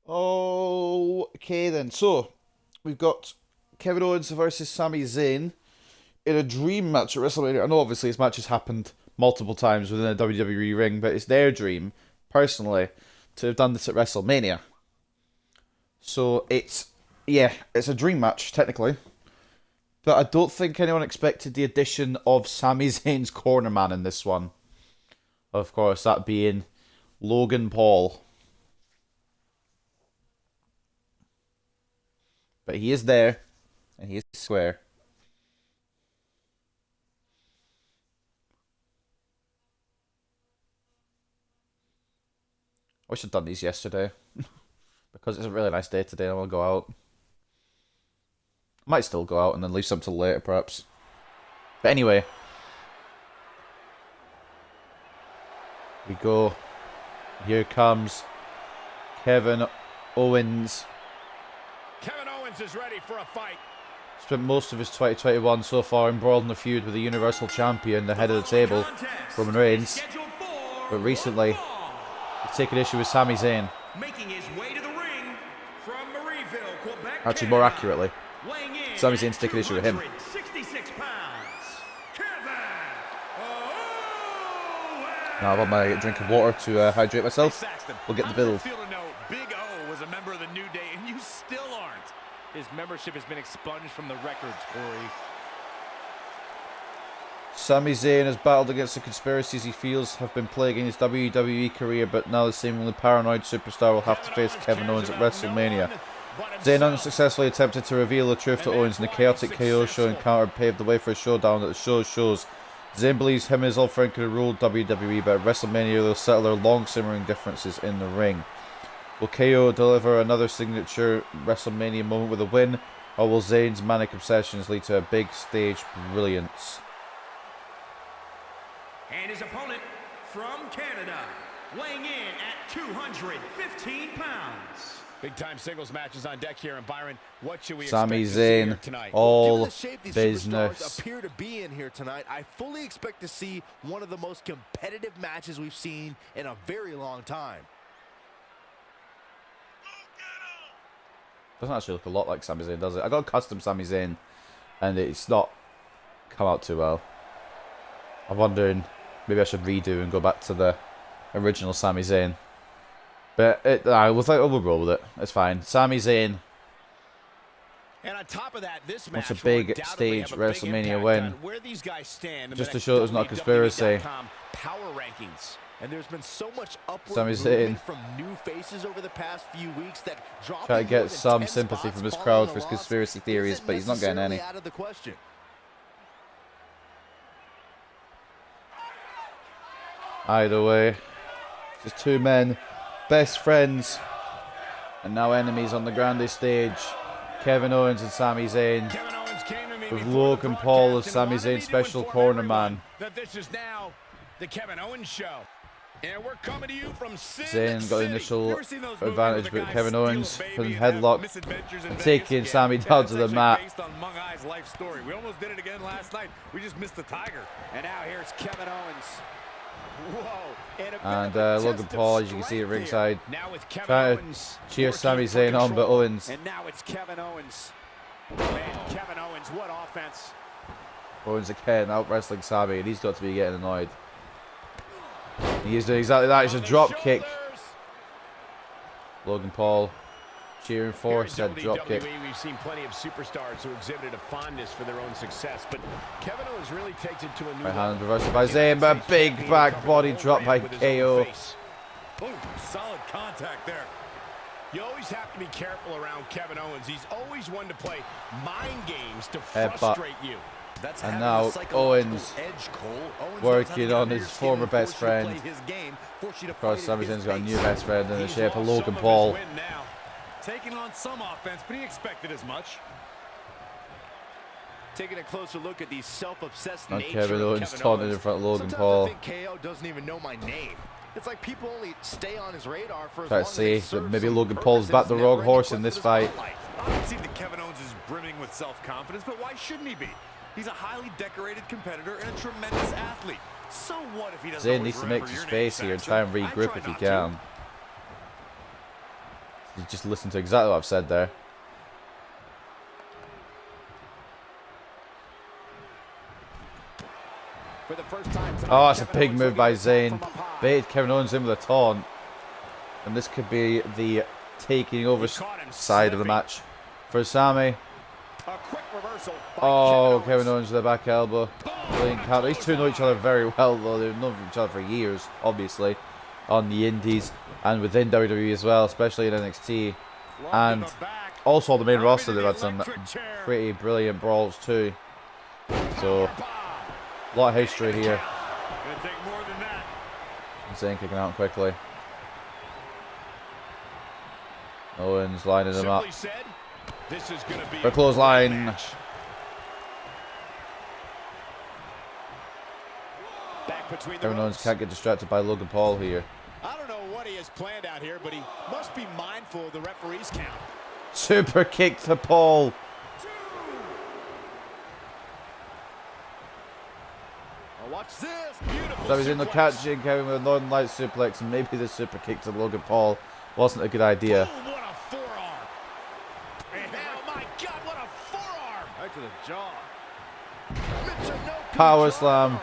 Okay then, so we've got Kevin Owens versus Sami Zayn in a dream match at WrestleMania. I know obviously this match has happened multiple times within a WWE ring, but it's their dream, personally, to have done this at WrestleMania. So it's a dream match, technically. But I don't think anyone expected the addition of Sami Zayn's cornerman in this one. Of course, that being Logan Paul. But he is there, and he is square. I wish I'd done these yesterday. Because it's a really nice day today, and I want to go out. I might still go out and then leave some till later, perhaps. But anyway. We go. Here comes Kevin Owens. Kevin Owens is ready for a fight. Spent most of his 2021 so far embroiled in a feud with the Universal Champion, the head of the table, Roman Reigns. But recently, he's taken issue with Sami Zayn. Making his way to the ring from Marieville, Quebec. Actually, more accurately, Sami Zayn's taken issue with him. 66 pounds, Kevin Owens. Now I've had my drink of water to hydrate myself. We'll get the build. Big O was a member of the New Day, and you still aren't. His membership has been expunged from the records, Corey. Sami Zayn has battled against the conspiracies he feels have been plaguing his WWE career, but now the seemingly paranoid superstar will have to face Kevin Owens at WrestleMania. Zayn unsuccessfully attempted to reveal the truth to Owens in the chaotic KO show encounter paved the way for a showdown at the show's shows. Zayn believes him and his old friend could have ruled WWE, but at WrestleMania they'll settle their long-simmering differences in the ring. Will KO deliver another signature WrestleMania moment with a win, or will Zayn's manic obsessions lead to a big stage brilliance? And his opponent from Canada, weighing in at 215 pounds. Big time singles matches on deck here, and Byron, what should we Sami expect to see here Zayn, tonight? all Given the shape these business. superstars appear to be in here tonight, I fully expect to see one of the most competitive matches we've seen in a very long time. Doesn't actually look a lot like Sami Zayn, does it? I got a custom Sami Zayn, and it's not come out too well. I'm wondering, maybe I should redo and go back to the original Sami Zayn. But we'll roll with it. It's fine. Sami Zayn And on top of that, this wants a match will big undoubtedly stage have a big WrestleMania impact win. on where these guys stand in Just the to show there's not a conspiracy. WWE.com power rankings. And there's been so much upward Sami movement Zayn from new faces over the past few weeks that dropping try to more get than some 10 sympathy spots from his following crowd a for his loss conspiracy theories, isn't but he's not getting necessarily any. out of the question. Either way, just two men, best friends, and now enemies on the grandest stage. Kevin Owens and Sami Zayn, Kevin Owens came to me with before Logan the Paul as broadcast and Sami wanted me Zayn's to special inform corner everyone man. that this is now the Kevin Owens show. And we're coming to you from Sin Zayn got the City. initial You ever seen those movies advantage, where the but guys Kevin steal a Owens baby put him and have headlock misadventures in and Vegas? taking Yeah, Sami down that's to the actually mat. based on Mung Ai's life story. We almost did it again last night. We just missed the tiger. And now here's Kevin Owens. Whoa. And Logan Paul, as you can see at ringside, Now with Kevin trying Owens to cheer working Sami for Zayn on, but control. Owens, And now it's Kevin Owens. Man, Kevin Owens, what offense. Owens again out wrestling Sami, and he's got to be getting annoyed. He's doing exactly that. It's a drop kick. Logan Paul cheering for said drop kick. We've seen plenty of superstars who exhibited a fondness for their own success, but Kevin Owens really takes it to a new Right hand level. reversed by Zayn, but a big back body drop by KO. Boom, solid contact there. You always have to be careful around Kevin Owens. He's always one to play mind games to Headbutt. frustrate you. That's And having now a psychological Owens edge, Cole. Owens working knows how to on get his under your former skin, best force you to friend. play his game, force you to Of course, fight Sami at his Zayn's got a new pace. best friend in the He's shape of lost Logan some of his Paul. win now. Taking on some offense, but he expected as much. Taking a closer look at the self-obsessed And nature Kevin of Owens Kevin taunting in Owens. front of Logan Sometimes Paul. I think KO doesn't even know my name. It's like people only stay on his radar for as Try long to as they say that serve maybe some Logan purpose Paul's and backed is the never wrong any horse quest in for this the fight. spotlight. I don't see that Kevin Owens is brimming with self-confidence, but why shouldn't he be? He's a highly decorated competitor and a tremendous athlete. So what if he doesn't Zayn always needs to make remember some your name, space here and Saxon? try and I regroup try if he not to. can. You just listen to exactly what I've said there. For the first time tonight, Oh, it's a Kevin big Owens move by looking to attack Zayn. from up high. Baited Kevin Owens in with a taunt. And this could be the taking over side of the match for Sami. A quick reversal by Oh, Kevin Kevin Owens with the back elbow. Brilliant counter. These two know each other very well, though. They've known each other for years, obviously, on the indies and within WWE as well, especially in NXT. And also on the main roster, they've had some pretty brilliant brawls too. So, a lot of history here. Gonna take more than that. Zayn kicking out quickly. Owens lining him up. Simply said, this is gonna be For a clothesline. Back between the Kevin Owens ropes. can't get distracted by Logan Paul here. I don't know what he has planned out here, but he must be mindful of the referee's count. Super kick to Paul. Oh, watch this. Beautiful. So he's in the suplex. catching Kevin with a Northern Light suplex, and maybe the super kick to Logan Paul wasn't a good idea. Oh, what a forearm. And oh my God, what a forearm. Right to the jaw. Power slam.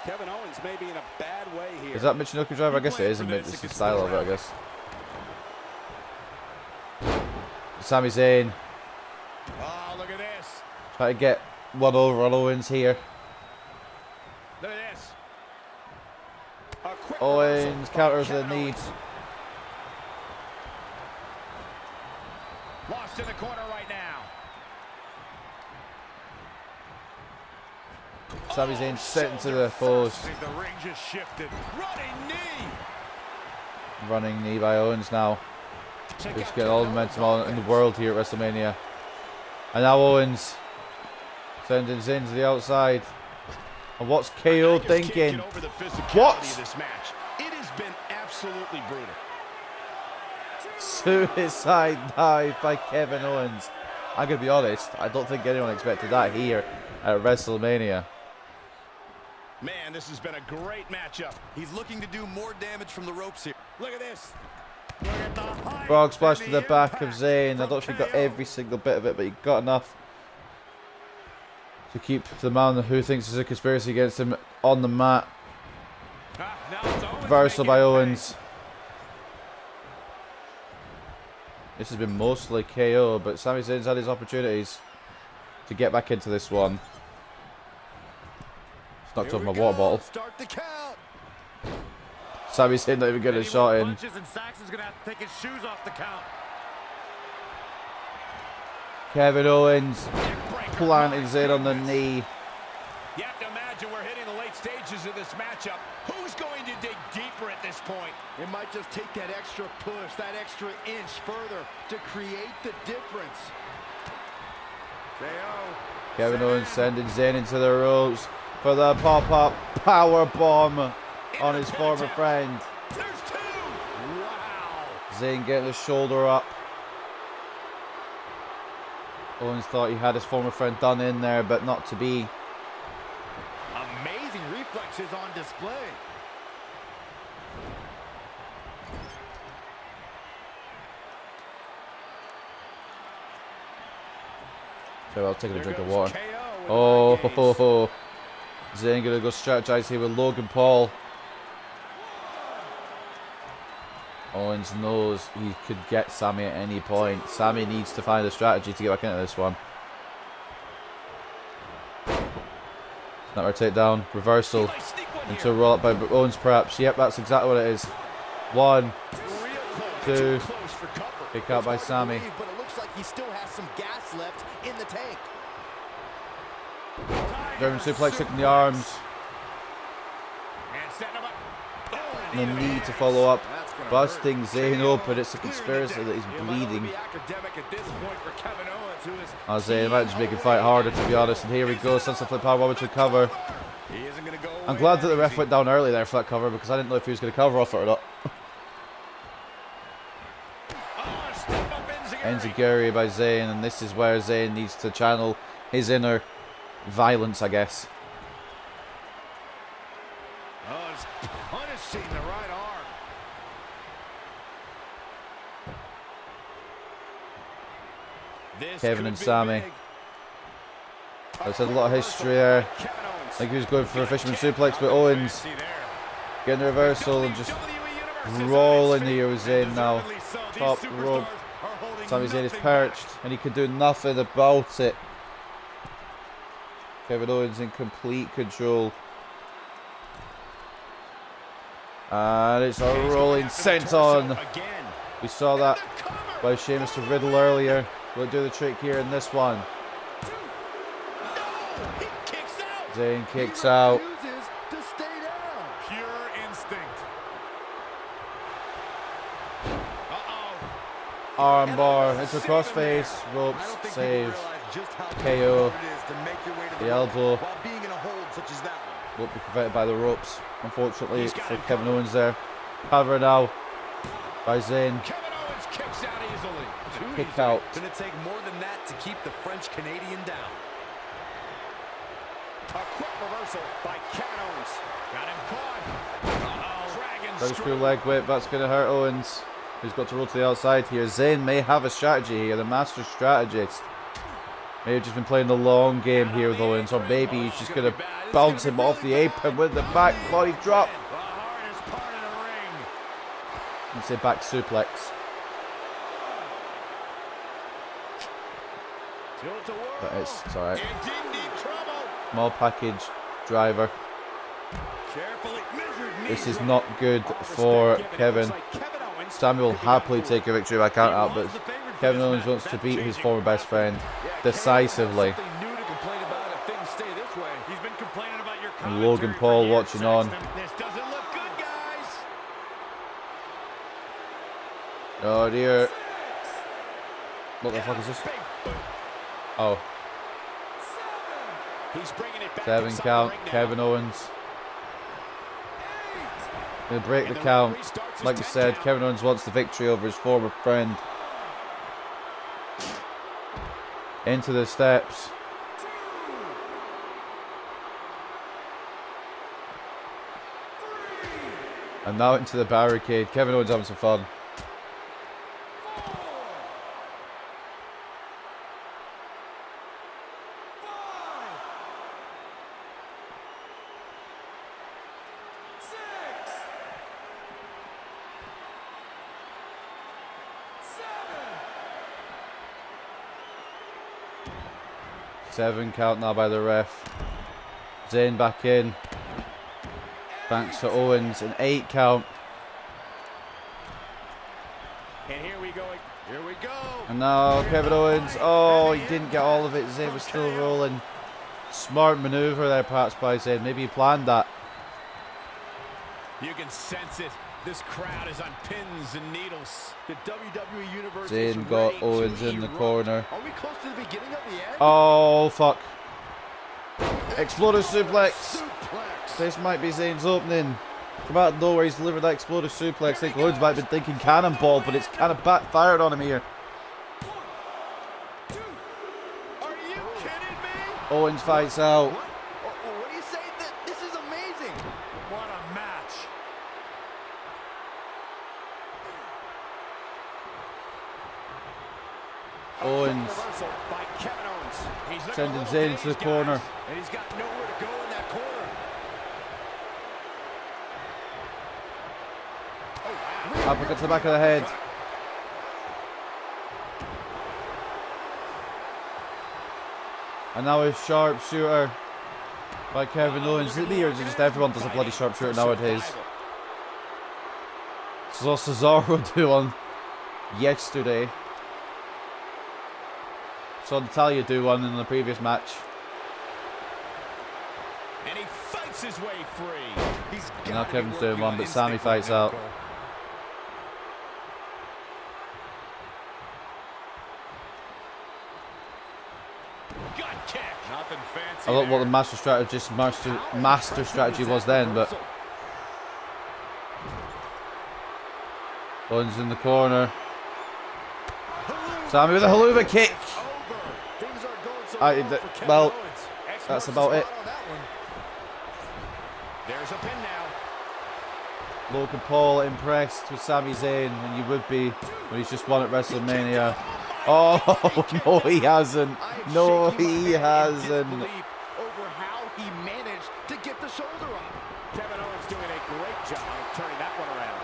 Kevin Owens may be in a bad way here. Is that Michinoku driver? I guess it is, isn't it? It's the style of it, I guess. Sami Zayn Oh, look at this. trying to get one over on Owens here. Look at this. A quick Owens reversal counters by the Kevin knee. Owens. Lost in the corner right now. Sami Zayn sent into the post. The ring just shifted. Running knee. Running knee by Owens now. He's getting all the momentum on in the world here at WrestleMania. And now Owens sending Zayn to the outside. And what's KO thinking? What? This match. It has been absolutely brutal. Suicide dive by Kevin Owens. I'm going to be honest, I don't think anyone expected that here at WrestleMania. Man, this has been a great matchup. He's looking to do more damage from the ropes here. Look at this. Look at the height Frog splash and to the back of impact Zayn. I from don't know if he got KO. every single bit of it, but he got enough to keep the man who thinks there's a conspiracy against him on the mat. Now it's Owens Reversal making by it Owens. This has been mostly KO, but Sami Zayn's had his opportunities to get back into this one. Knocked Here over my we water go. bottle. Start the count. Sami Zayn not even getting a shot in. Punches and Saxon's gonna have to take his shoes off the count. Kevin Owens Neckbreaker. planted Zayn on the knee. You have to imagine we're hitting the late stages of this matchup. Who's going to dig deeper at this point? It might just take that extra push, that extra inch further to create the difference. Kevin Owens sending Zayn into the ropes for the pop-up power bomb on his former friend. There's two. Wow. Zayn getting his shoulder up. Owens thought he had his former friend done in there, but not to be. Amazing reflexes on display. So I'll take a drink of There water. goes KO with Oh, an ho, engage. ho, ho. Zayn gonna go strategize here with Logan Paul. Owens knows he could get Sami at any point. Sami needs to find a strategy to get back into this one. Snapper takedown, reversal He might sneak one into here. a roll up by Owens perhaps. Yep, that's exactly what it is. One, Real close. two, Too close for cover. kick out by Sami. But it looks like he still has some gas left in the tank. German suplex in the arms. And setting him up. Oh, And the knee knee the to face. follow up. That's gonna Busting hurt. Zayn open. It's a conspiracy that he's It might only bleeding. be academic at this point for Kevin Owens, who is Zayn might just make him fight harder, to be honest. And here we go. Sunset Flip Powerbomb to cover. he isn't going to go I'm away glad that the ref easy. went down early there for that cover because I didn't know if he was going to cover off it or not. Oh, step up Enziguri by Zayn, and this is where Zayn needs to channel his inner violence, I guess. Oh, it's punishing the right arm. Kevin and Sami. There's a lot of history there. I think he was going for a fisherman suplex, but Owens getting the reversal and just rolling here with Zayn now. Top rope. Sami Zayn is perched and he can do nothing about it. Kevin Owens in complete control. And it's a rolling senton. We saw that by Sheamus to Riddle earlier. We'll do the trick here in this one. Zayn kicks out. Pure instinct. Armbar into crossface. Ropes. Save. KO. The elbow. Won't be prevented by the ropes, unfortunately, for Kevin Owens there. Cover now by Zayn. Kick out. Gonna take more than that to keep the French Canadian down. A quick reversal by Kevin Owens. Got him caught. Dragon Double screw leg whip. That's going to hurt Owens. He's got to roll to the outside here. Zayn may have a strategy here. The master strategist may have just been playing the long game here with Owens, or maybe he's just going to bounce him off the apron with the back body drop. The hardest part of the ring. Let's say back suplex. But it's alright. Small package driver. This is not good for Kevin. Sami will happily take a victory by count out, but Kevin Owens wants to beat his former best friend decisively. And Logan Paul watching on. Oh dear. What the fuck is this? Oh. 7 count. Kevin Owens. Gonna break the count. Like you said, Kevin Owens wants the victory over his former friend. Into the steps. And now into the barricade. Kevin Owens having some fun. Seven count now by the ref. Zayn back in. Thanks to Owens. An 8 count. And here we go. Here we go. And now Kevin Owens. Oh, he didn't get all of it. Zayn was still rolling. Smart maneuver there perhaps by Zayn. Maybe he planned that. You can sense it. This crowd is on pins and needles. The WWE Universe Zayn got Owens in the corner. Are we close to the beginning of the end? Oh, fuck. Exploder suplex. This might be Zayn's opening. From out of nowhere, he's delivered that exploder suplex. I think Owens might have been thinking cannonball, but it's kind of backfired on him here. Are you kidding me? Owens fights out. What do you say? This is amazing. What a match. Owens sending Zayn into the corner. And he's got nowhere to go in that corner. Oh, wow. Uppercut to the back of the head. And now a sharpshooter by Kevin Owens. Is it me or is it just everyone does a bloody sharpshooter nowadays? So Cesaro do one yesterday. Saw Natalia do one in the previous match. And he fights his way free. And now Kevin's doing one, but Sami fights out. Gut kick. Nothing fancy. I don't know what the master strategy was then, but Owens in the corner. Sami with a haluva kick. Well, that's about it. There's a pin now. Logan Paul impressed with Sami Zayn, and you would be when he's just won at WrestleMania. Oh, no, he hasn't. No, he hasn't. Over how he managed to get the shoulder up. Kevin Owens doing a great job of turning that one around.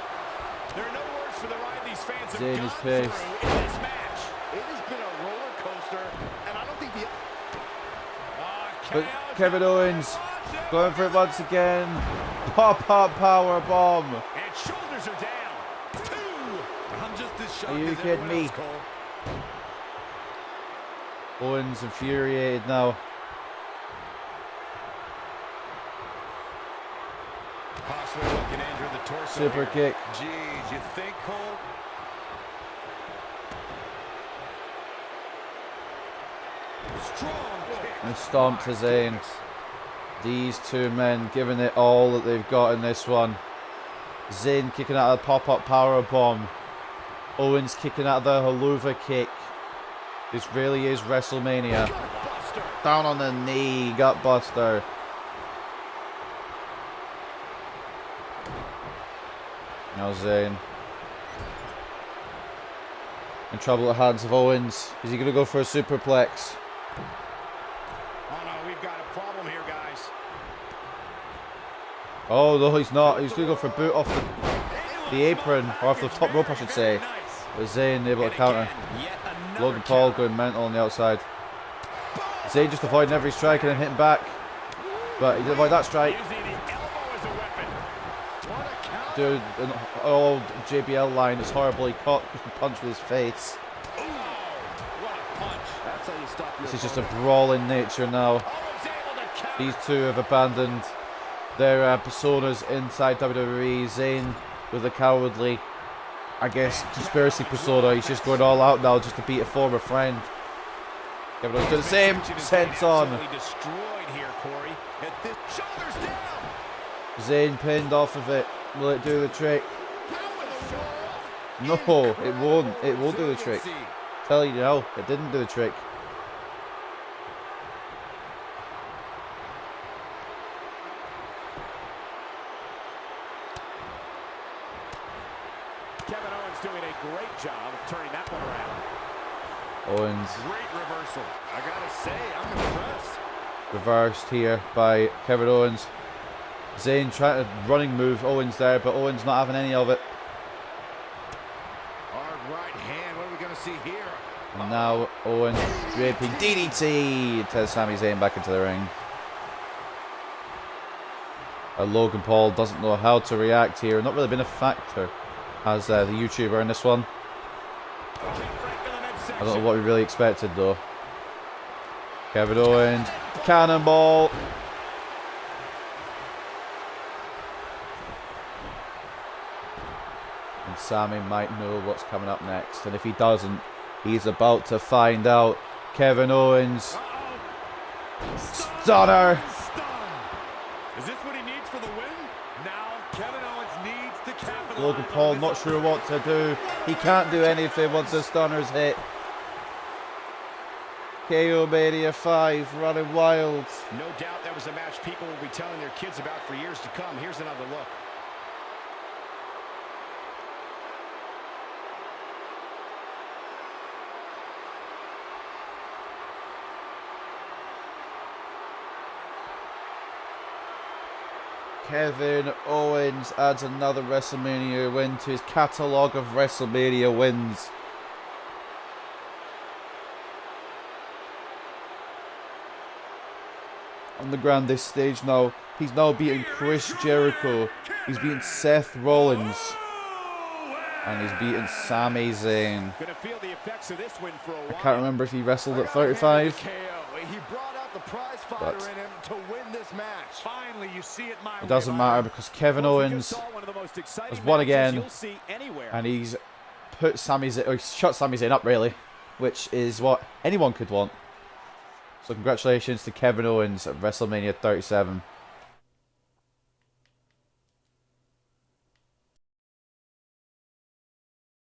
There are no words for the ride these fans have Zayn gone is through pissed. in this match. It has been a roller coaster, and I don't think the... But Kevin Owens going for it once again. Pop-up power bomb. And shoulders are down. 2. I'm just as shocked Are you as kidding everyone me? else, Cole. Owens infuriated now. Possibly looking to enter the torso. Super kick. Geez, you think, Cole? Strong kick. And stomp to Zayn. These two men giving it all that they've got in this one. Zayn kicking out of the pop-up power bomb. Owens kicking out of the haluva kick. This really is WrestleMania. Gutbuster. Down on the knee, gutbuster. Now Zayn. In trouble at the hands of Owens. Is he going to go for a superplex? Oh no, we've got a problem here, guys. Oh no, he's not. He's going to go for a boot off the apron, or off the top rope I should say. But Zayn able to counter. Logan Paul going mental on the outside. Zayn just avoiding every strike and then hitting back. But he did avoid that strike. Using the elbow as a weapon. What a counter. Dude, an old JBL line is horribly caught and punched with his face. Ooh, what a punch. That's how you stop your This is just a brawl in nature now. Owens able to counter. These two have abandoned their personas inside WWE. Zayn with a cowardly, I guess, conspiracy persona. He's just going all out now just to beat a former friend. Kevin Owens doing the same. Sense on. Absolutely destroyed here, Corey. At this shoulders down. Zayn pinned off of it. Will it do the trick? How in the world? No, it won't. It won't do the trick. Tell you now, it didn't do the trick. Kevin Owens doing a great job of turning that one around. Owens Great reversal. I gotta say, I'm impressed. reversed here by Kevin Owens. Zayn trying to running move Owens there, but Owens not having any of it. Hard right hand. What are we going to see here? And now Owens draping DDT to Sami Zayn back into the ring. Logan Paul doesn't know how to react here. Not really been a factor as the YouTuber in this one. I don't know what we really expected though. Kevin Owens, cannonball. And Sami might know what's coming up next. And if he doesn't, he's about to find out. Kevin Owens. Stunner. Is this what he needs for the win? Now, Kevin Owens needs to capitalize. Logan Paul not sure what to do. He can't do anything once the stunner's hit. KO Mania 5 running wild. No doubt that was a match people will be telling their kids about for years to come. Here's another look. Kevin Owens adds another WrestleMania win to his catalogue of WrestleMania wins. On the grandest stage now, he's now beating Chris Jericho, he's beating Seth Rollins, and he's beating Sami Zayn. Gonna feel the effects of this win for a while. I can't remember if he wrestled at 35. He brought out the prize fighter in him to win this match. Finally, you see it my It doesn't matter because Kevin Owens has won again, and he's put Sami Zayn, or he's shut Sami Zayn up really, which is what anyone could want. So congratulations to Kevin Owens at WrestleMania 37.